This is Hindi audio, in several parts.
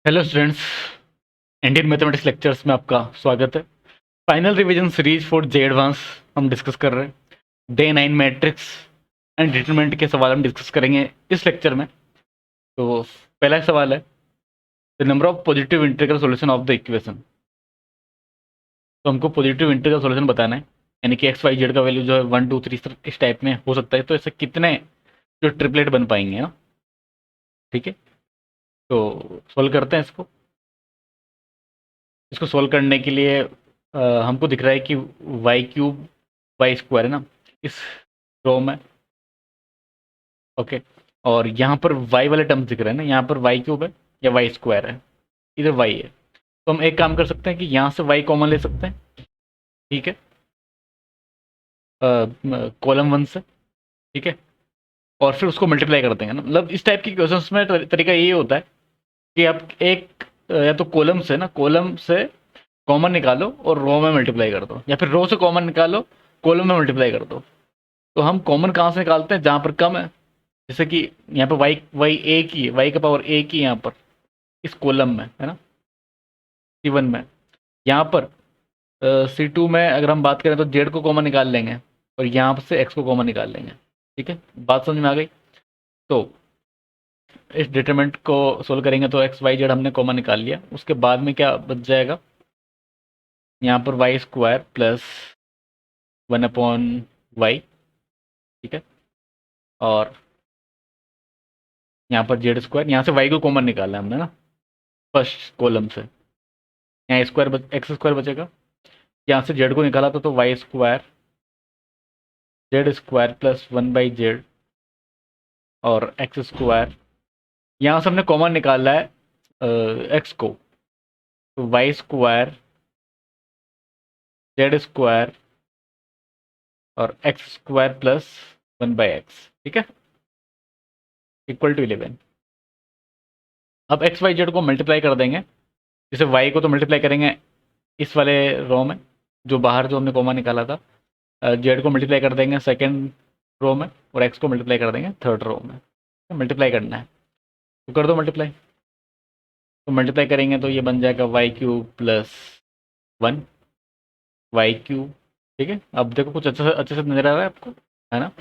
Hello students, Indian mathematics lectures में आपका स्वागत है। Final revision series for J advance हम डिस्कस कर रहे हैं। डे 9 मैट्रिक्स एंड डिटरमिनेंट के सवाल हम डिस्कस करेंगे इस लेक्चर में। तो पहला सवाल है, the number of positive integral solution of the equation. तो हमको पॉजिटिव इंटीग्रल सॉल्यूशन बताना है, यानी कि एक्स वाई जेड का वैल्यू जो है 1 2 3 इस टाइप में हो सकता है। तो ऐसे कितने जो ट्रिपलेट बन पाएंगे ना, ठीक है। तो सोल्व करते हैं इसको। इसको सोल्व करने के लिए हमको दिख रहा है कि वाई क्यूब वाई स्क्वायर है ना इस रो में, ओके। और यहाँ पर वाई वाले टर्म्स दिख रहे हैं ना, यहाँ पर वाई क्यूब है या वाई स्क्वायर है, इधर वाई है। तो हम एक काम कर सकते हैं कि यहाँ से वाई कॉमन ले सकते हैं, ठीक है, कॉलम वन से, ठीक है। और फिर उसको मल्टीप्लाई कर देंगे ना। मतलब इस टाइप की क्वेश्चंस में तरीका ये होता है कि आप एक या तो कॉलम से ना, कॉलम से कॉमन निकालो और रो में मल्टीप्लाई कर दो, या फिर रो से कॉमन निकालो, कॉलम में मल्टीप्लाई कर दो। तो हम कॉमन कहाँ से निकालते हैं? जहाँ पर कम है। जैसे कि यहाँ पर वाई वाई ए की है, वाई का पावर ए की यहाँ पर इस कॉलम में है ना, C1 में। यहाँ पर C2 में अगर हम बात करें तो जेड को कॉमन निकाल लेंगे और यहाँ से एक्स को कॉमन निकाल लेंगे, ठीक है। बात समझ में आ गई? तो इस डिटरमिनेंट को सोल्व करेंगे तो एक्स वाई जेड हमने कॉमन निकाल लिया। उसके बाद में क्या बच जाएगा? यहाँ पर वाई स्क्वायर प्लस 1/y, ठीक है। और यहाँ पर जेड स्क्वायर, यहाँ से वाई को कॉमन निकाला है हमने ना फर्स्ट कॉलम से। यहाँ स्क्वायर एक्स स्क्वायर बचेगा। यहाँ से जेड को निकाला था तो y square z square plus 1/z और एक्स स्क्वायर। यहाँ से हमने कॉमन निकाला है एक्स को, तो वाई स्क्वायर जेड स्क्वायर और एक्स स्क्वायर प्लस 1/x, ठीक है, इक्वल टू 11। अब एक्स वाई जेड को मल्टीप्लाई कर देंगे। जैसे वाई को तो मल्टीप्लाई करेंगे इस वाले रो में, जो बाहर जो हमने कॉमन निकाला था। जेड को मल्टीप्लाई कर देंगे सेकेंड रो में, और एक्स को मल्टीप्लाई कर देंगे थर्ड रो में। मल्टीप्लाई करना है तो कर दो मल्टीप्लाई। तो मल्टीप्लाई करेंगे तो ये बन जाएगा y cube plus 1 y cube, ठीक है। अब देखो कुछ अच्छे से नजर आ रहा है आपको, है ना।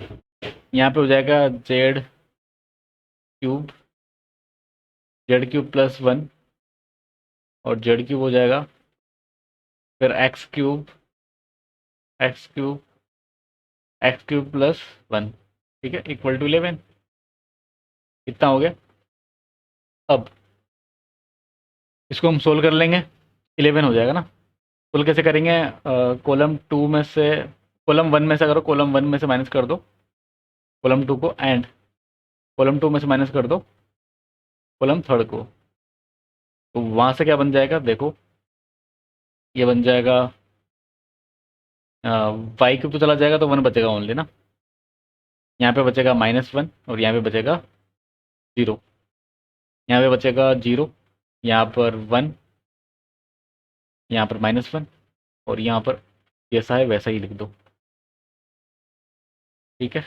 यहाँ पे हो जाएगा जेड क्यूब प्लस 1 और जेड क्यूब हो जाएगा, फिर एक्स क्यूब प्लस 1, ठीक है, इक्वल टू 11। कितना हो गया? अब इसको हम सोल्व कर लेंगे, 11 हो जाएगा ना। सोल्व कैसे करेंगे? कॉलम टू में से, कॉलम वन में से करो, कॉलम वन में से माइनस कर दो कॉलम टू को, एंड कॉलम टू में से माइनस कर दो कॉलम थर्ड को। तो वहाँ से क्या बन जाएगा देखो, ये बन जाएगा वाई क्यूब तो चला जाएगा तो 1 बचेगा ओनली ना। यहाँ पे बचेगा -1 और यहाँ पे बचेगा 0। यहाँ पे बचेगा 0, यहाँ पर 1, यहाँ पर -1 और यहाँ पर जैसा है वैसा ही लिख दो, ठीक है,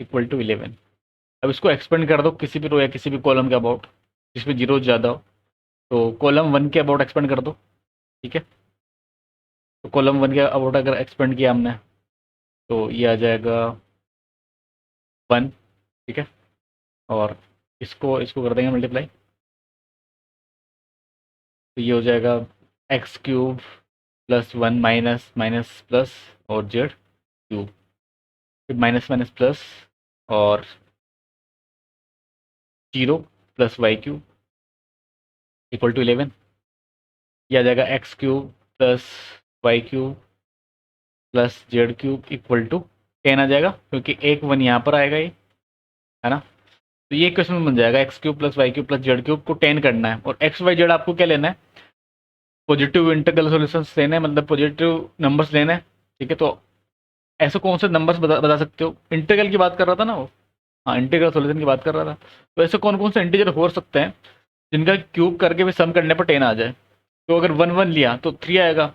इक्वल टू 11। अब इसको एक्सपेंड कर दो किसी भी रो या किसी भी कॉलम के अबाउट जिसमें जीरो ज़्यादा हो। तो कॉलम वन के अबाउट एक्सपेंड कर दो, ठीक है। तो कॉलम वन के अबाउट अगर एक्सपेंड किया हमने तो ये आ जाएगा 1, ठीक है। और इसको इसको कर देंगे मल्टीप्लाई, तो ये हो जाएगा x cube plus 1 minus minus plus और जेड क्यूब, फिर माइनस माइनस प्लस और 0 plus y cube equal to 11। ये आ जाएगा x cube plus y cube plus z cube equal to 10 आ जाएगा, क्योंकि एक 1 यहाँ पर आएगा, ये है ना। तो ये क्वेश्चन बन जाएगा x cube plus y cube plus z cube को 10 करना है, और एक्स वाई जेड आपको क्या लेना है? पॉजिटिव इंटीग्रल सॉल्यूशंस लेने हैं, मतलब पॉजिटिव नंबर्स लेने हैं, ठीक है। तो ऐसे कौन से नंबर्स बता सकते हो? इंटीग्रल की बात कर रहा था ना वो, हाँ इंटीग्रल सॉल्यूशन की बात कर रहा था। तो ऐसे कौन कौन से इंटीजर हो सकते हैं जिनका क्यूब करके भी सम करने पर 10 आ जाए? तो अगर 1 1 लिया तो 3 आएगा,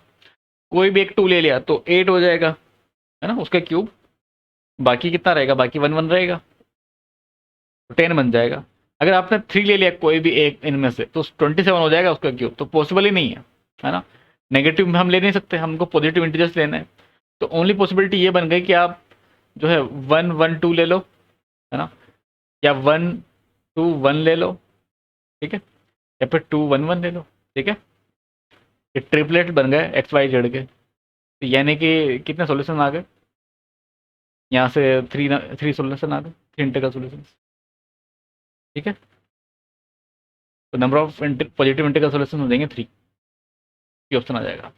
कोई भी एक 2 ले लिया तो 8 हो जाएगा, है ना, उसका क्यूब। बाकी कितना रहेगा? बाकी 1 1 रहेगा, तो 10 बन जाएगा। अगर आपने 3 ले लिया कोई भी एक इनमें से, तो 27 हो जाएगा उसका क्यूब, तो पॉसिबल ही नहीं है ना। नेगेटिव में हम ले नहीं सकते, हमको पॉजिटिव इंटीजर्स लेना है। तो ओनली पॉसिबिलिटी ये बन गई कि आप जो है 1 1 2 ले लो, है ना, या 1 2 1 ले लो, ठीक है, या फिर 2 1 1 ले लो, ठीक है। ये ट्रिपलेट बन गए एक्स वाई जेड के। तो यानी कि कितने सॉल्यूशन आ गए यहाँ से, 3 सॉल्यूशन आ गए, 3 इंटीग्रल सॉल्यूशन, ठीक है। तो number of positive integral solution हो जाएंगे 3, ये ऑप्शन आ जाएगा,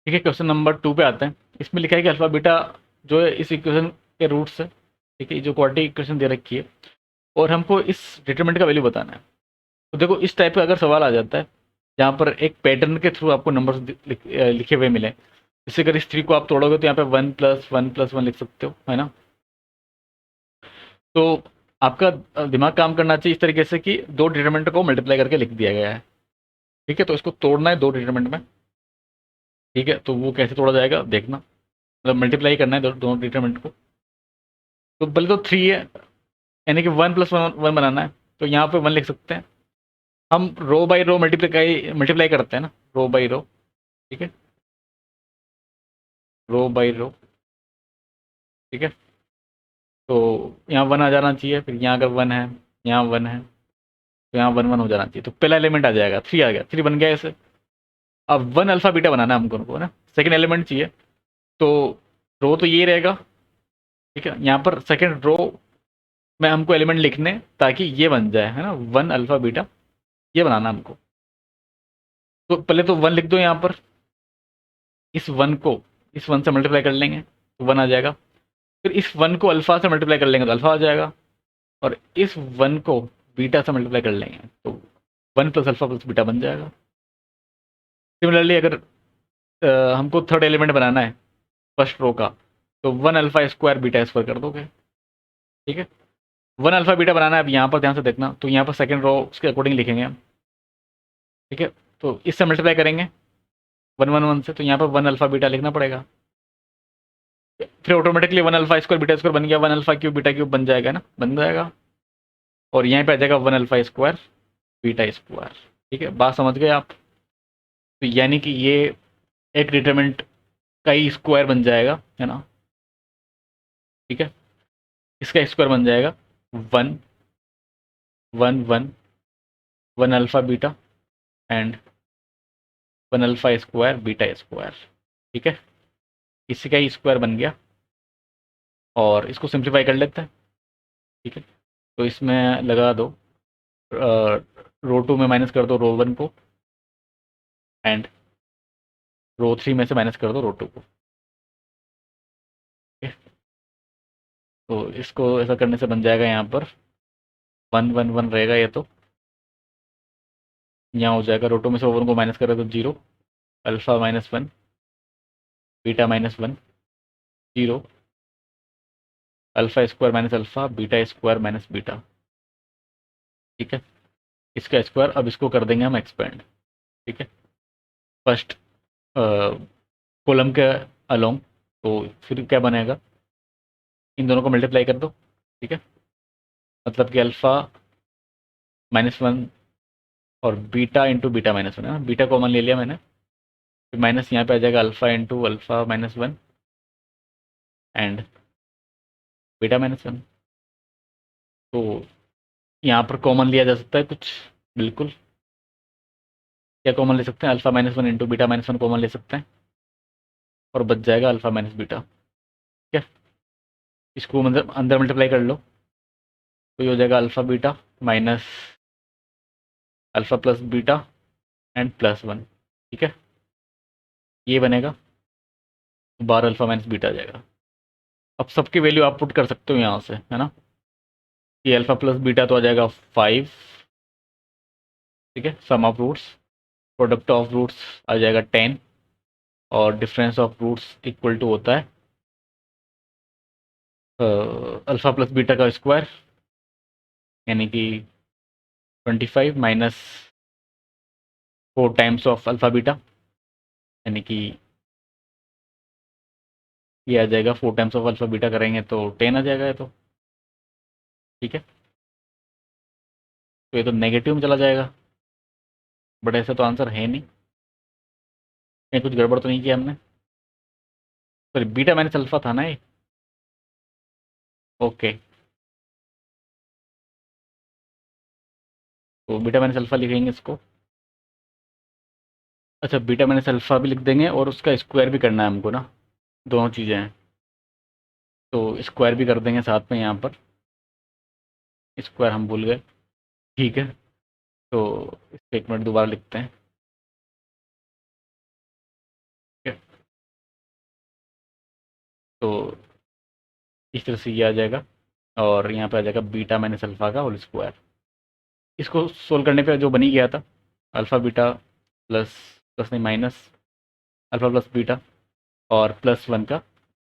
ठीक है। क्वेश्चन नंबर 2 पे आते हैं। इसमें लिखा है कि अल्फा बीटा जो है इस इक्वेशन के रूट्स है, ठीक है, जो क्वाड्रेटिक इक्वेशन दे रखी है, और हमको इस डिटरमिनेंट का वैल्यू बताना है। तो देखो इस टाइप का अगर सवाल आ जाता है जहाँ पर एक पैटर्न के थ्रू आपको नंबर लिखे हुए मिले, जैसे अगर इस 3 को आप तोड़ोगे तो यहाँ पे 1 + 1 + 1 लिख सकते हो, है ना। तो आपका दिमाग काम करना चाहिए इस तरीके से कि दो डिटरमिनेंट को मल्टीप्लाई करके लिख दिया गया है, ठीक है। तो इसको तोड़ना है दो डिटरमिनेंट में, ठीक है। तो वो कैसे तोड़ा जाएगा देखना, मतलब मल्टीप्लाई करना है दोनों डिटरमिनेंट को। तो पहले तो 3 है, यानी कि 1 + 1 बनाना है, तो यहाँ पे 1 लिख सकते हैं। हम रो बाई रो मल्टीप्लाई करते हैं ना, रो बाई रो, ठीक है, रो बाई रो, ठीक है। तो यहाँ 1 आ जाना चाहिए, फिर यहाँ अगर 1 है, यहाँ 1 है, तो यहाँ 1 1 हो जाना चाहिए। तो पहला एलिमेंट आ जाएगा, 3 आ गया, 3 बन गया ऐसे। अब 1 अल्फा बीटा बनाना है हमको ना, सेकेंड एलिमेंट चाहिए। तो रो तो ये रहेगा, ठीक है। यहाँ पर सेकेंड रो में हमको एलिमेंट लिखने ताकि ये बन जाए, है ना, 1 अल्फा बीटा, ये बनाना हमको। तो पहले तो 1 लिख दो यहाँ पर, इस 1 को इस 1 से मल्टीप्लाई कर लेंगे तो 1 आ जाएगा। फिर इस 1 को अल्फा से मल्टीप्लाई कर लेंगे तो अल्फा आ जाएगा, और इस 1 को बीटा से मल्टीप्लाई कर लेंगे तो 1 + अल्फा + बीटा बन जाएगा। सिमिलरली अगर हमको थर्ड एलिमेंट बनाना है फर्स्ट रो का, तो 1 अल्फा स्क्वायर बीटा स्क्वायर कर दोगे, ठीक है। 1 अल्फा बीटा बनाना है, अब यहाँ पर ध्यान से देखना, तो यहाँ पर सेकंड रो उसके अकॉर्डिंग लिखेंगे हम, ठीक है। तो इससे मल्टीप्लाई करेंगे 1 1 1 से, तो यहाँ पर 1 अल्फा बीटा लिखना पड़ेगा। फिर automatically 1 alpha square beta square बन गया, 1 अल्फा क्यूब बीटा क्यूब बन जाएगा ना, बन जाएगा। और यहाँ पे आ जाएगा 1 अल्फा स्क्वायर बीटा स्क्वायर, ठीक है। बात समझ गए आप। तो यानी कि ये एक डिटरमिनेंट का ही स्क्वायर बन जाएगा, है ना, ठीक है। इसका स्क्वायर बन जाएगा 1 1 1 1 alpha beta and 1 alpha square beta square, ठीक है। इसी का ही स्क्वायर बन गया, और इसको सिंप्लीफाई कर लेते हैं, ठीक है। तो इसमें लगा दो, रो 2 में माइनस कर दो रो 1 को, एंड रो 3 में से माइनस कर दो रो 2 को, ठीक है। तो इसको ऐसा करने से बन जाएगा यहाँ पर 1 1 1 रहेगा ये, तो यहाँ हो जाएगा रो 2 में से 1 को माइनस करें तो 0, alpha -1 beta -1 0, alpha square minus alpha beta square minus beta, ठीक है। इसका स्क्वायर, अब इसको कर देंगे हम एक्सपेंड, ठीक है, फर्स्ट कॉलम के अलोंग। तो फिर क्या बनेगा, इन दोनों को मल्टीप्लाई कर दो, ठीक है। मतलब कि अल्फा -1 और बीटा इंटू बीटा -1 है ना, बीटा कॉमन ले लिया मैंने, फिर माइनस यहाँ पे आ जाएगा alpha into alpha -1 and beta -1। तो यहाँ पर कॉमन लिया जा सकता है कुछ, बिल्कुल। क्या कॉमन ले सकते हैं, अल्फा -1 इंटू बीटा -1 कॉमन ले सकते हैं, और बच जाएगा अल्फा माइनस बीटा, ठीक है। इसको मतलब अंदर मल्टीप्लाई कर लो, तो ये हो जाएगा alpha beta minus alpha plus beta and +1, ठीक है। ये बनेगा 12 अल्फा माइनस बीटा आ जाएगा। अब सबकी वैल्यू आप पुट कर सकते हो यहाँ से, है ना। ये अल्फा प्लस बीटा तो आ जाएगा 5, ठीक है, sum of roots, product of roots आ जाएगा 10, और difference of roots equal to होता है अल्फा प्लस बीटा का स्क्वायर, यानी कि 25 minus 4 times of alpha beta, यानी कि ये आ जाएगा 4 टाइम्स ऑफ अल्फा बीटा करेंगे तो 10 आ जाएगा ये तो, ठीक है। तो ये तो नेगेटिव में चला जाएगा, बट ऐसा तो आंसर है नहीं, कहीं कुछ गड़बड़ तो नहीं किया हमने। सॉरी, बीटा माइनस अल्फा था ना ये। ओके, तो बीटा माइनस अल्फा लिखेंगे इसको। अच्छा, बीटा माइनस अल्फा भी लिख देंगे और उसका स्क्वायर भी करना है हमको ना, दोनों चीज़ें हैं, तो स्क्वायर भी कर देंगे साथ में यहाँ पर। स्क्वायर हम भूल गए, ठीक है। तो इसको एक मिनट दोबारा लिखते हैं, ठीक है। तो इस तरह से ये आ जाएगा, और यहाँ पे आ जाएगा बीटा माइनस अल्फा का होल स्क्वायर। इसको सोल्व करने पे जो बनी गया था, अल्फ़ा बीटा प्लस, प्लस नहीं माइनस अल्फ़ा प्लस बीटा और प्लस वन का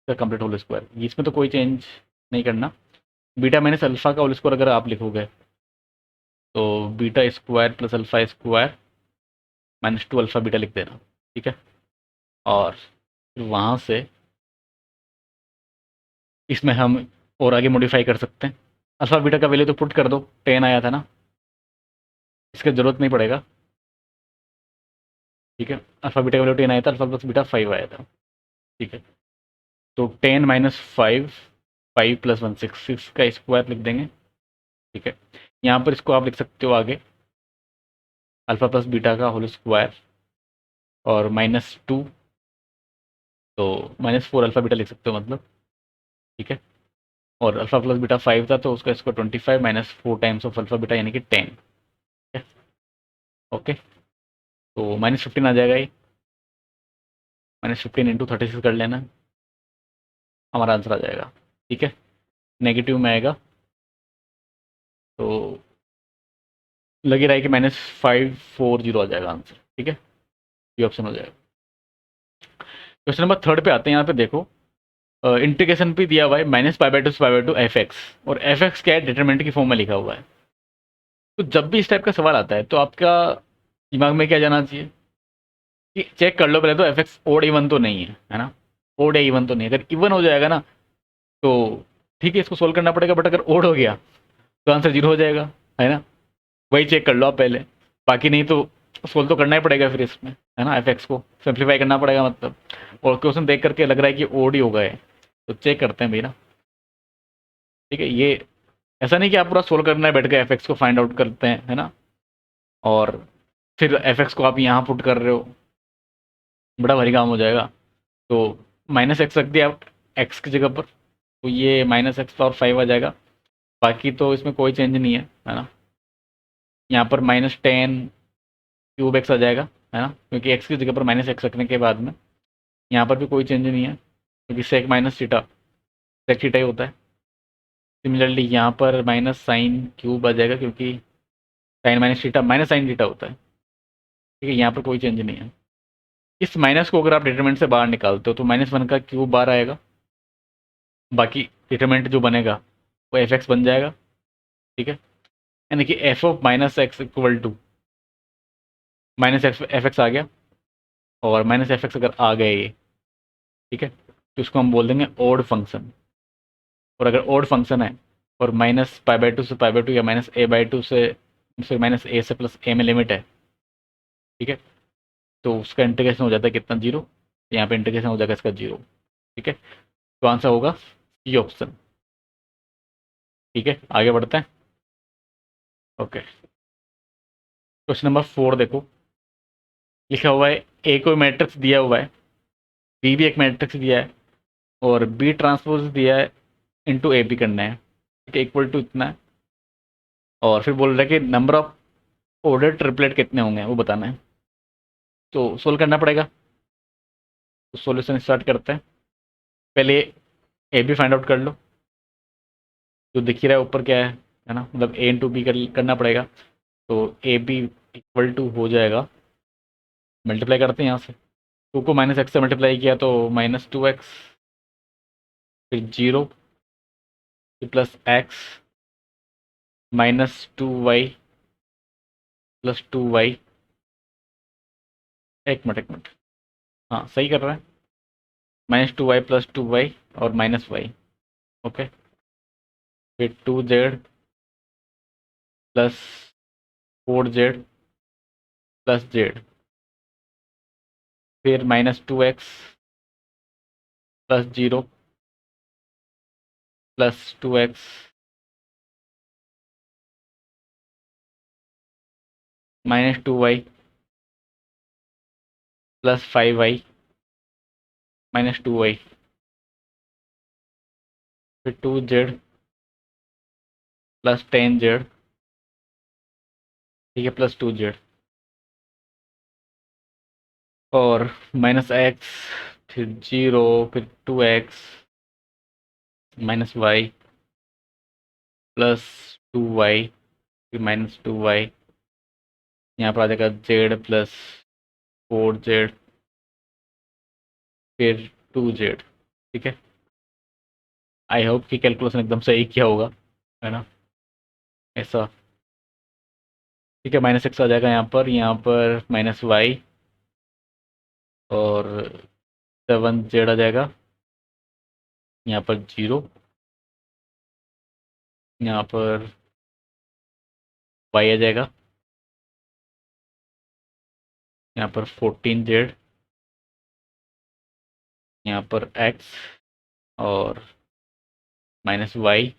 कंप्लीट होल स्क्वायर, इसमें तो कोई चेंज नहीं करना। बीटा माइनस अल्फ़ा का होल स्क्वायर अगर आप लिखोगे तो beta square plus alpha square minus two alpha beta लिख देना, ठीक है। और फिर वहाँ से इसमें हम और आगे मॉडिफाई कर सकते हैं। अल्फ़ा बीटा का वैल्यू तो पुट कर दो, 10 आया था ना, इसका ज़रूरत नहीं पड़ेगा, ठीक है। अल्फ़ा बीटा का वैल्यू 10 आया था, अल्फ़ा प्लस बीटा 5 आया था, ठीक है। तो 10 माइनस 5, 5 प्लस 1 6, 6 का स्क्वायर लिख देंगे, ठीक है। यहाँ पर इसको आप लिख सकते हो आगे अल्फ़ा प्लस बीटा का होल स्क्वायर और माइनस टू, तो माइनस 4 अल्फ़ा बीटा लिख सकते हो मतलब, ठीक है। और अल्फ़ा प्लस बीटा 5 था तो उसका square 25 minus 4 times of alpha beta यानी कि 10, ठीक है। ओके, तो माइनस 15 आ जाएगा ये, माइनस 15 इंटू 36 कर लेना, हमारा आंसर आ जाएगा, ठीक है। नेगेटिव में आएगा तो लग ही रहा है कि -540 आ जाएगा आंसर, ठीक है। ये ऑप्शन हो जाएगा। क्वेश्चन नंबर थर्ड पे आते हैं, यहाँ पे देखो इंटीग्रेशन पे दिया हुआ है -π/2 एफ एक्स, और एफ एक्स क्या है, डिटरमिनेंट की फॉर्म में लिखा हुआ है। तो जब भी इस टाइप का सवाल आता है तो आपका दिमाग में क्या जाना चाहिए कि चेक कर लो पहले तो एफ एक्स ओड इवन तो नहीं है ना, ओड या इवन तो नहीं है। अगर इवन हो जाएगा ना तो ठीक है, इसको सोल्व करना पड़ेगा, बट अगर ओड हो गया तो आंसर जीरो हो जाएगा, है ना। वही चेक कर लो आप पहले, बाकी नहीं तो सोल्व तो करना ही पड़ेगा फिर इसमें, है ना। एफ एक्स को सिंप्लीफाई करना पड़ेगा मतलब, और क्वेश्चन देख करके लग रहा है कि ओड ही होगा, तो चेक करते हैं भाई ना, ठीक है। ये ऐसा नहीं कि आप पूरा सोल्व करना है बैठ के, एफ एक्स को फाइंड आउट करते हैं, है ना, और फिर एफ एक्स को आप यहाँ पुट कर रहे हो, बड़ा भारी काम हो जाएगा। तो माइनस एक्स रख दिया आप एक्स की जगह पर, तो ये माइनस एक्स और 5 आ जाएगा, बाकी तो इसमें कोई चेंज नहीं है ना। यहाँ पर -10 क्यूब एक्स आ जाएगा, है ना, क्योंकि एक्स की जगह पर माइनस एक्स रखने के बाद में यहाँ पर भी कोई चेंज नहीं है, क्योंकि sec minus theta sec theta ही होता है। सिमिलरली यहाँ पर माइनस साइन क्यूब आ जाएगा, क्योंकि sine minus theta minus sine theta होता है, ठीक है। यहाँ पर कोई चेंज नहीं है। इस माइनस को अगर आप डिटरमिनेंट से बाहर निकालते हो तो -1 का क्यूब बाहर आएगा, बाकी डिटरमिनेंट जो बनेगा वो एफ एक्स बन जाएगा, ठीक है। यानी कि F of minus X equal to minus X F X आ गया, और माइनस एफ एक्स अगर आ गए ये, ठीक है, तो इसको हम बोल देंगे ओड फंक्शन। और अगर ओड फंक्शन है और -π/2 से π/2 या -a/2 से माइनस ए से प्लस ए में लिमिट है, ठीक है, तो उसका इंटीग्रेशन हो जाता है कितना, जीरो। यहाँ पे इंटीग्रेशन हो जाएगा इसका जीरो, ठीक है। तो आंसर होगा ये ऑप्शन, ठीक है। आगे बढ़ते हैं, ओके। क्वेश्चन नंबर 4 देखो, लिखा हुआ है ए को मैट्रिक्स दिया हुआ है, बी भी एक मैट्रिक्स दिया है, और बी ट्रांसपोज दिया है इंटू ए बी करना है, ठीक है, इक्वल टू इतना है। और फिर बोल रहा है कि नंबर ऑफ ऑर्डर ट्रिपलेट कितने होंगे वो बताना है, तो सोल्व करना पड़ेगा। तो सॉल्यूशन स्टार्ट करते हैं। पहले ए बी फाइंड आउट कर लो, जो दिख ही रहा है ऊपर क्या है ना, मतलब ए इंटू बी करना पड़ेगा। तो ए बी इक्वल टू हो जाएगा, मल्टीप्लाई करते हैं यहाँ से, टू को माइनस एक्स से मल्टीप्लाई किया तो -2x, फिर जीरो, फिर plus x, -2y plus 2y, एक मिनट, हाँ सही कर रहा है, -2y प्लस 2y और -y, ओके। फिर 2z plus 4z plus Z, फिर -2x plus 0 plus 2x -2y plus 5y -2y, फिर 2z प्लस 10z, ठीक है, प्लस 2z, और -x, फिर 0, फिर 2x -y प्लस 2y, फिर -2y, यहाँ पर आ जाएगा z प्लस 4z, फिर 2z, ठीक है। आई होप कि कैलकुलेशन एकदम सही किया होगा, है ना, ऐसा, ठीक है। -x आ जाएगा यहाँ पर -y, और 7z आ जाएगा यहाँ पर 0, यहाँ पर y आ जाएगा, यहाँ पर 14z, यहाँ पर x, और -y,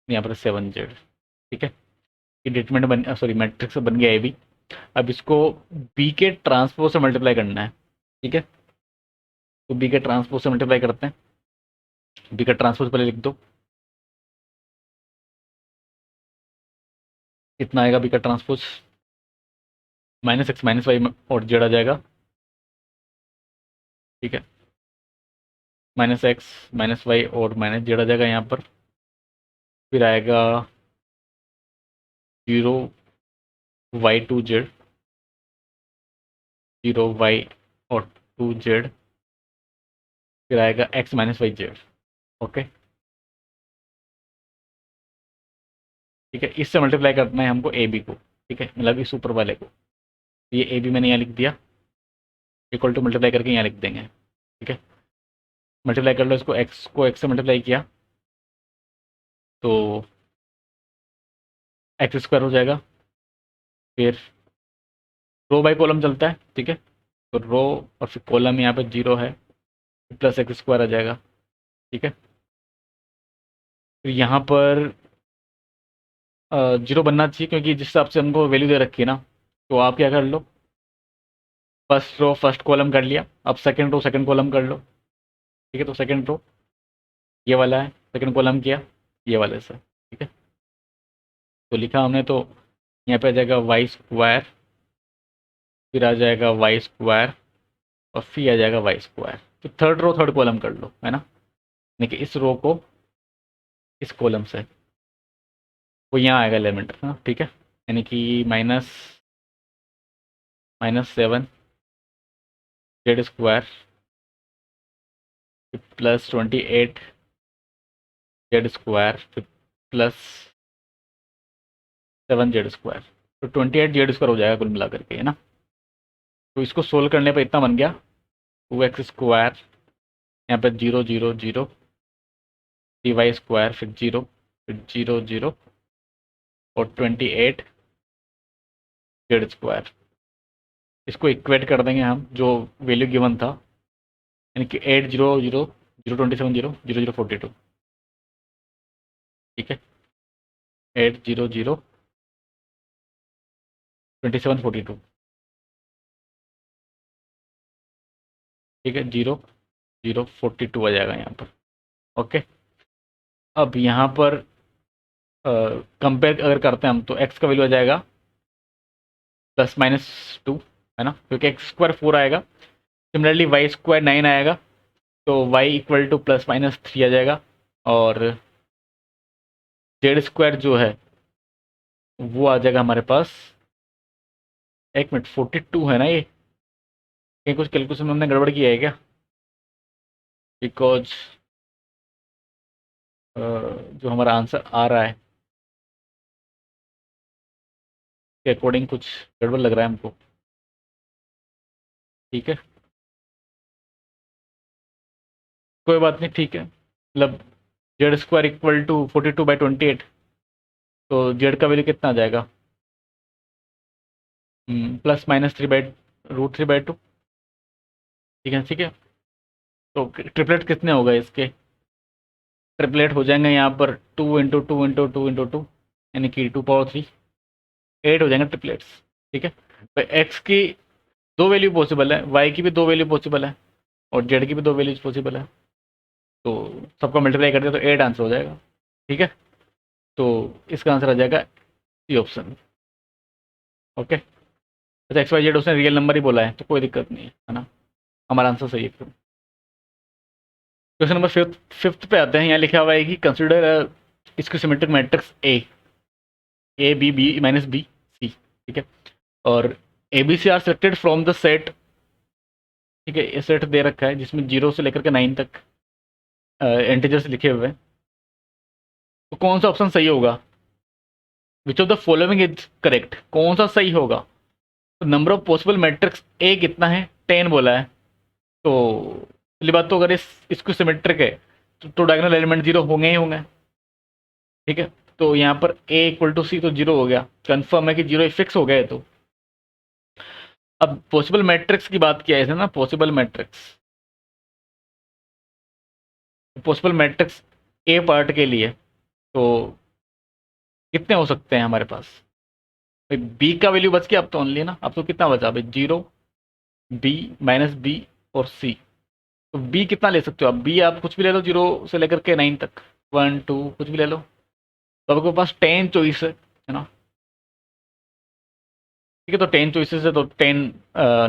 यहाँ पर 7z, ठीक है। ये डिटरमिनेंट बन, सॉरी, मैट्रिक्स बन गया है भी। अब इसको बी के ट्रांसपोज से मल्टीप्लाई करना है, ठीक है। तो बी के ट्रांसपोज से मल्टीप्लाई करते हैं। बी का ट्रांसपोज पहले लिख दो, कितना आएगा बी का ट्रांसपोज, -x -y और जेड आ जाएगा, ठीक है। -x -y और -z आ जाएगा यहाँ पर, फिर आएगा 0 y 2z, 0 y और 2z, फिर आएगा x -y z, ओके, ठीक है। इससे मल्टीप्लाई करना है हमको ए बी को, ठीक है, मतलब इस ऊपर वाले को। ये ए बी मैंने यहाँ लिख दिया, इक्वल टू मल्टीप्लाई करके यहाँ लिख देंगे, ठीक है। मल्टीप्लाई कर लो, इसको x से मल्टीप्लाई किया तो x² हो जाएगा, फिर रो बाई कॉलम चलता है, ठीक है। तो रो और फिर कॉलम यहाँ पे 0 है, प्लस x² आ जाएगा, ठीक है। फिर यहाँ पर 0 बनना चाहिए, क्योंकि जिस हिसाब से हमको वैल्यू दे रखी है ना, तो आप क्या कर लो, फर्स्ट रो फर्स्ट कॉलम कर लिया, अब सेकंड रो सेकंड कॉलम कर लो, ठीक है। तो सेकंड रो ये वाला है, सेकंड कॉलम किया ये वाले से, ठीक है। तो लिखा हमने, तो यहाँ पे आ जाएगा y², फिर आ जाएगा y², और फिर आ जाएगा y²। तो थर्ड रो थर्ड कॉलम कर लो, है ना, यानी कि इस रो को इस कॉलम से, वो यहाँ आएगा एलिमेंट, हाँ, ठीक है। यानी कि -7 z² प्लस 28 z² फिर प्लस 7z², तो 28 z² हो जाएगा कुल मिला करके, है ना। तो इसको सोल्व करने पर इतना बन गया, 2x², यहाँ पे 0 0 0, 3y² फिर 0, फिर 0 0, और 28z²। इसको इक्वेट कर देंगे हम, जो वैल्यू गिवन था, यानी कि 8 0 0 0 27 0 0 0 42, ठीक है। 8 0 0 27 42, ठीक है, 0 0 42 आ जाएगा यहाँ पर, ओके। अब यहाँ पर कंपेयर अगर करते हैं हम, तो x का वैल्यू आ जाएगा +-2, है ना, क्योंकि x² 4 आएगा। सिमिलरली y² 9 आएगा, तो y = +-3 आ जाएगा, और z² जो है वो आ जाएगा हमारे पास, 1 मिनट, 42 है ना ये, कहीं कुछ कैलकुलेशन में हमने गड़बड़ किया है क्या, बिकॉज जो हमारा आंसर आ रहा है के अकॉर्डिंग कुछ गड़बड़ लग रहा है हमको, ठीक है। कोई बात नहीं, ठीक है, मतलब z² = 42/28, तो जेड का वैल्यू कितना आ जाएगा, प्लस माइनस 3/√3/2। ठीक है, ठीक है। तो ट्रिपलेट कितने हो गए इसके, ट्रिपलेट हो जाएंगे यहाँ पर 2 × 2 × 2 × 2 यानी कि 2 पावर 3, 8 हो जाएंगे ट्रिपलेट्स। ठीक है, तो एक्स की दो वैल्यू पॉसिबल है, वाई की भी दो वैल्यू पॉसिबल है, और जेड की भी दो वैल्यूज पॉसिबल है। तो सबको मल्टीप्लाई कर दिया तो 8 आंसर हो जाएगा। ठीक है, तो इसका आंसर आ जाएगा सी ऑप्शन। ओके, अच्छा एक्स वाई जेड उसने रियल नंबर ही बोला है तो कोई दिक्कत नहीं है ना, हमारा आंसर सही है। क्वेश्चन नंबर फिफ्थ पे आते हैं। यहाँ लिखा हुआ है कि कंसिडर इसको symmetric matrix a b b minus b c. ठीक है, और a b c are selected from the set. ठीक है, ये सेट दे रखा है जिसमें 0 से लेकर के 9 तक इंटीजर्स लिखे हुए हैं। तो कौन सा ऑप्शन सही होगा, which of the following is correct, कौन सा सही होगा। तो number of possible matrix A कितना है, 10 बोला है। तो पहली बात तो अगर इसको सिमेट्रिक है तो डायगोनल एलिमेंट 0 होंगे ही होंगे। ठीक है, तो यहाँ पर ए इक्वल टू सी तो 0 हो गया, कंफर्म है कि 0 फिक्स हो गया है। तो अब पॉसिबल मैट्रिक्स की बात किया है ना, possible matrix, possible matrix A part के लिए तो कितने हो सकते हैं हमारे पास। भाई बी का वैल्यू बच गया अब तो ओनली ना, अब तो कितना बचा भाई, 0, बी माइनस बी और सी। तो बी कितना ले सकते हो आप, बी आप कुछ भी ले लो 0 से लेकर के 9 तक, 1 2 कुछ भी ले लो। तो आपके पास 10 चॉइस है ना। ठीक है, तो 10 चॉइसेस है तो 10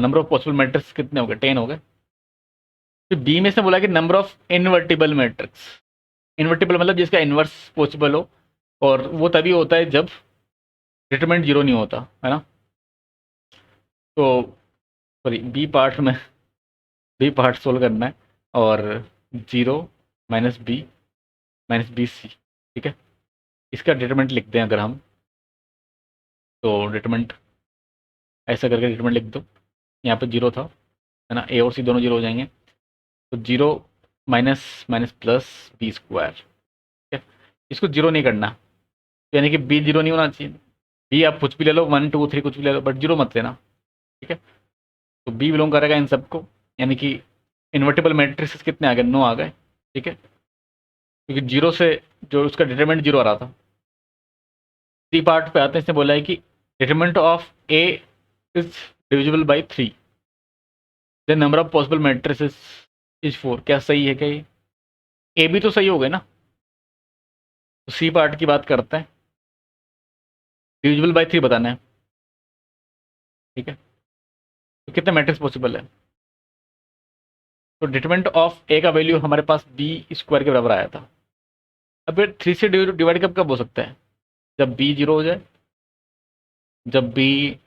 नंबर ऑफ पॉसिबल मैट्रिक्स कितने हो गए, 10 हो गए। फिर बी में से बोला कि number of invertible matrix, invertible मतलब जिसका इन्वर्स पॉसिबल हो, और वो तभी होता है जब डिटरमिनेंट 0 नहीं होता है ना। तो सॉरी बी पार्ट सोल्व करना है, और 0 माइनस बी सी। ठीक है, इसका डिटरमिनेंट लिखते हैं अगर हम, तो डिटरमिनेंट ऐसा करके डिटरमिनेंट लिख दो। यहाँ पे 0 था है ना, ए और सी दोनों 0 हो जाएंगे। तो 0 minus minus plus b square. ठीक है, इसको 0 नहीं करना, यानी कि बी 0 नहीं होना चाहिए। बी आप कुछ भी ले लो, 1 2 3 कुछ भी ले लो, बट 0 मत लेना। ठीक है, तो बी बिलोंग करेगा इन सबको, यानी कि इन्वर्टिबल मैट्रिक्स कितने आ गए, 9 आ गए। ठीक है, क्योंकि 0 से जो उसका डिटरमिनेंट 0 आ रहा था। सी पार्ट पे आते हैं, इसने बोला है कि determinant of A is divisible by 3, the number of possible matrices is 4। क्या सही है क्या ये, ए भी तो सही हो गए ना। तो सी पार्ट की बात करते हैं, डिविजिबल बाई 3 बताना है। ठीक है, तो कितने मैट्रिक्स पॉसिबल है। तो डिटरमिनेंट ऑफ ए का वैल्यू हमारे पास बी स्क्वायर के बराबर आया था। अब फिर 3 से डिवाइड कब कब हो सकता है, जब बी 0 हो जाए, जब बी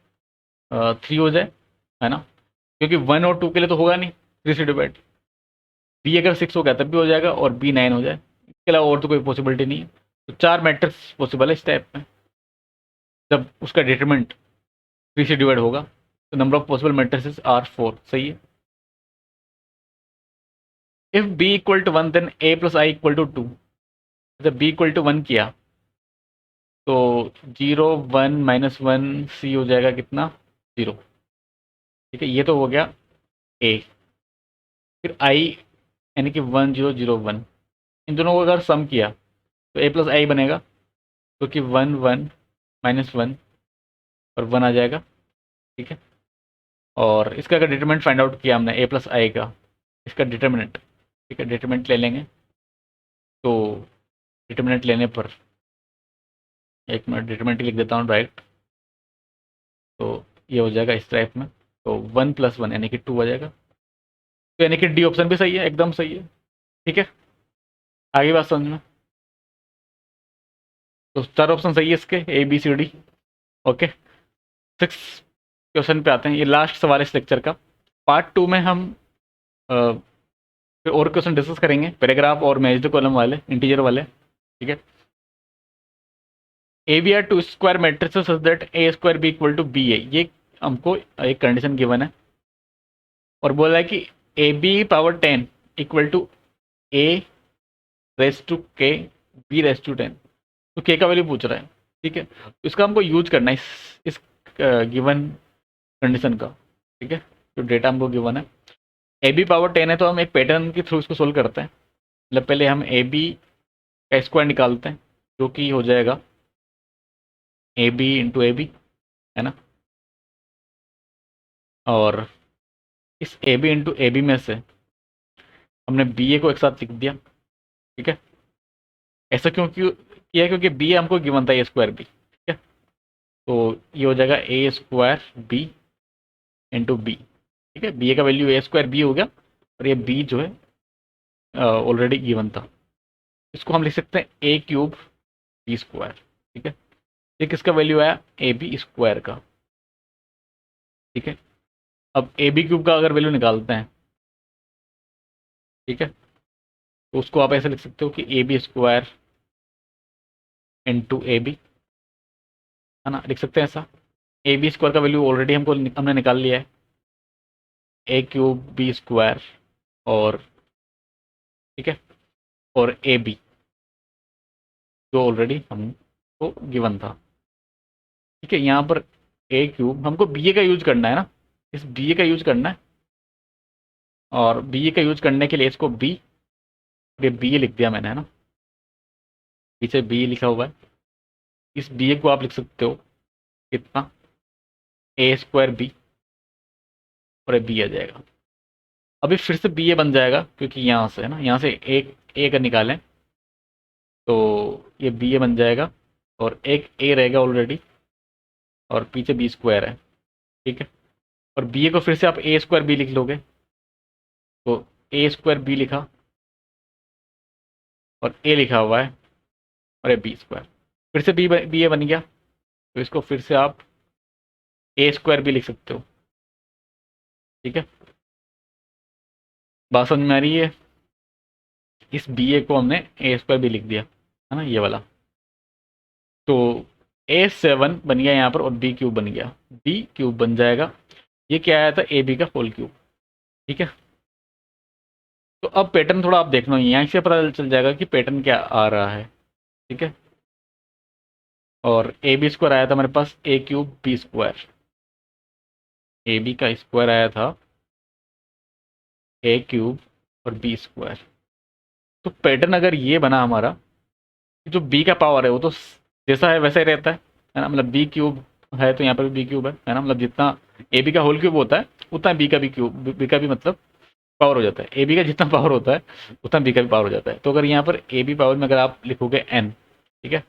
3 हो जाए, है ना। क्योंकि 1 और 2 के लिए तो होगा नहीं 3 से डिवाइड। बी अगर 6 हो गया तब भी हो जाएगा, और बी 9 हो जाए, इसके अलावा और तो कोई पॉसिबिलिटी नहीं है। तो 4 मैट्रिक्स पॉसिबल है इस टाइप में, जब उसका डिटरमिनेंट 3 से डिवाइड होगा। तो number of possible matrices are 4। सही है। If b equal to 1 then a plus i equal to 2। जब बी इक्वल टू 1 किया तो 0 1 -1 सी हो जाएगा कितना, 0। ठीक है, ये तो हो गया ए। फिर आई यानी कि 1 0 0 1, इन दोनों को अगर सम किया तो ए प्लस आई बनेगा, क्योंकि 1 1 -1 और 1 आ जाएगा। ठीक है, और इसका अगर डिटरमिनेंट फाइंड आउट किया हमने ए प्लस आई का, इसका डिटरमिनेंट, ठीक है, डिटरमिनेंट ले लेंगे। तो डिटरमिनेंट लेने पर, एक मिनट डिटरमिनेंट लिख देता हूँ डायरेक्ट। तो ये हो जाएगा इस टाइप में, तो 1 + 1 यानी कि 2 आ जाएगा। तो यानी कि डी ऑप्शन भी सही है, एकदम सही है। ठीक है, आगे बात समझ में। तो 4 ऑप्शन सही है इसके, a b c d. Okay, 6 question पे आते हैं, ये लास्ट सवाल है इस लेक्चर का। पार्ट 2 में हम फिर और क्वेश्चन डिस्कस करेंगे, पैराग्राफ और मैच्ड कॉलम वाले, इंटीजर वाले। ठीक है, A B are two square matrix such that A square B equal to B A, ये हमको एक कंडीशन गिवन है, और बोला है कि a b power 10 equal to a raise to k b raise to 10। तो के का वैल्यू पूछ रहा है। ठीक है, तो इसका हमको यूज करना है इस गिवन कंडीशन का। ठीक है, जो डेटा हमको गिवन है ए बी पावर 10 है, तो हम एक पैटर्न के थ्रू इसको सोल्व करते हैं। मतलब पहले हम ए बी का स्क्वायर निकालते हैं, जो कि हो जाएगा a b into a b, है ना। और इस a b into a b में से हमने बी ए को एक साथ लिख दिया। ठीक है, ऐसा क्यों किया, क्योंकि बी ए हमको गिवन था ए स्क्वायर बी। ठीक है, तो ये हो जाएगा ए स्क्वायर बी इंटू बी। ठीक है, बी ए का वैल्यू ए स्क्वायर बी हो गया, और ये बी जो है ऑलरेडी गिवन था। इसको हम लिख सकते हैं ए क्यूब बी स्क्वायर। ठीक है, ये किसका वैल्यू आया, ए बी स्क्वायर का। ठीक है, अब ए बी क्यूब का अगर वैल्यू निकालते हैं, ठीक है, तो उसको आप ऐसे लिख सकते हो कि a b square into a b, है ना, लिख सकते हैं ऐसा। ए बी स्क्वायर का वैल्यू ऑलरेडी हमने निकाल लिया है, ए क्यूब बी स्क्वायर, और ठीक है, और ए बी जो ऑलरेडी हमको गिवन था। ठीक है, यहाँ पर ए क्यूब हमको बी ए का यूज करना है ना, इस बी ए का यूज करना है, और बी ए का यूज करने के लिए इसको बी, ये बी ए लिख दिया मैंने, है ना, पीछे बी लिखा हुआ है। इस बी ए को आप लिख सकते हो कितना, ए स्क्वायर बी, और ये बी आ जाएगा। अभी फिर से बी ए बन जाएगा, क्योंकि यहाँ से है ना, यहाँ से एक ए का निकालें तो ये बी ए बन जाएगा, और एक ए रहेगा ऑलरेडी, और पीछे बी स्क्वायर है। ठीक है, और बी ए को फिर से आप ए स्क्वायर बी लिख लोगे, तो ए स्क्वायर बी लिखा, और ए लिखा हुआ है, और ये बी स्क्वायर, फिर से बी ए बन गया, तो इसको फिर से आप ए स्क्वायर बी लिख सकते हो। ठीक है, बात समझ में आ रही है। इस बी ए को हमने ए स्क्वायर बी लिख दिया, है ना, ये वाला। तो ए 7 बन गया यहाँ पर, और बी क्यूब बन गया, बी क्यूब बन जाएगा। ये क्या आया था, ए बी का होल क्यूब। ठीक है, तो अब पैटर्न थोड़ा आप देख लो, यहाँ से पता चल जाएगा कि पैटर्न क्या आ रहा है। ठीक है, और ए बी स्क्वायर आया था हमारे पास A cube B square, A B का स्क्वायर आया था ए क्यूब और बी स्क्वायर। तो पैटर्न अगर ये बना हमारा, जो बी का पावर है वो तो जैसा है वैसा ही रहता है ना, मतलब बी क्यूब है तो यहाँ पर भी बी क्यूब है ना, मतलब जितना ए बी का होल क्यूब होता है उतना बी का भी क्यूब, बी का भी मतलब पावर हो जाता है। ए बी का जितना पावर होता है उतना बी का भी पावर हो जाता है। तो अगर यहाँ पर ए बी पावर में अगर आप लिखोगे एन, ठीक है,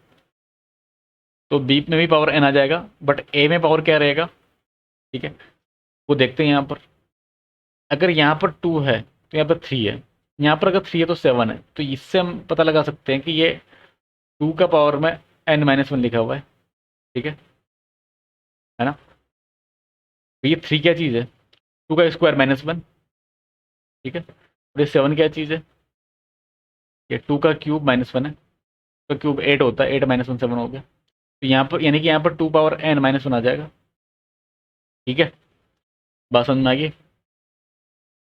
तो बी में भी पावर एन आ जाएगा, बट ए में पावर क्या रहेगा, ठीक है, वो देखते हैं यहाँ पर। अगर यहाँ पर 2 है तो यहाँ पर 3 है, यहाँ पर अगर 3 है तो 7 है, तो इससे हम पता लगा सकते हैं कि ये 2 का पावर में n-1 लिखा हुआ है। ठीक है ना, तो ये 3 क्या चीज़ है, 2 का स्क्वायर -1। ठीक है, और ये 7 क्या चीज़ है, ये 2 का क्यूब -1 है, तो क्यूब 8 होता है, 8 -1 7 हो गया। तो यहाँ पर यानी कि यहाँ पर 2 पावर n-1 आ जाएगा। ठीक है, बात समझ में आ गई।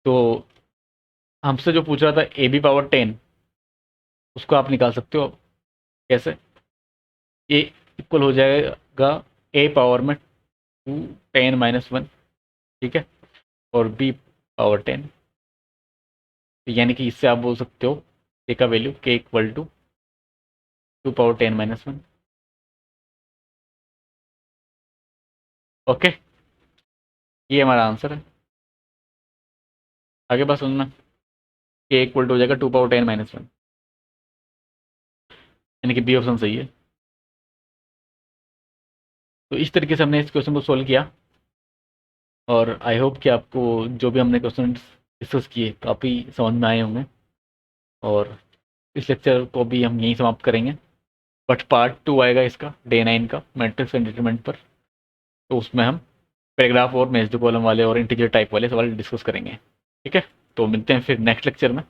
तो हमसे जो पूछ रहा था ए बी पावर 10, उसको आप निकाल सकते हो। कैसे, ए इक्वल हो जाएगा ए पावर में 2 10-1, ठीक है, और बी पावर 10, यानी कि इससे आप बोल सकते हो ए का वैल्यू के इक्वल टू 2 पावर 10-1। ओके, ये हमारा आंसर है। आगे बात सुनना, के इक्वल टू हो जाएगा 2 पावर 10-1, यानी कि बी ऑप्शन सही है। तो इस तरीके से हमने इस क्वेश्चन को सोल्व किया, और आई होप कि आपको जो भी हमने क्वेश्चन डिस्कस किए काफ़ी समझ में आए होंगे, और इस लेक्चर को भी हम यहीं समाप्त करेंगे। बट पार्ट 2 आएगा इसका डे 9 का, मैट्रिक्स एंड डिटरमिनेंट पर। तो उसमें हम पैराग्राफ और मैच्ड कॉलम वाले और इंटीजर टाइप वाले सवाल डिस्कस करेंगे। ठीक है, तो मिलते हैं फिर नेक्स्ट लेक्चर में।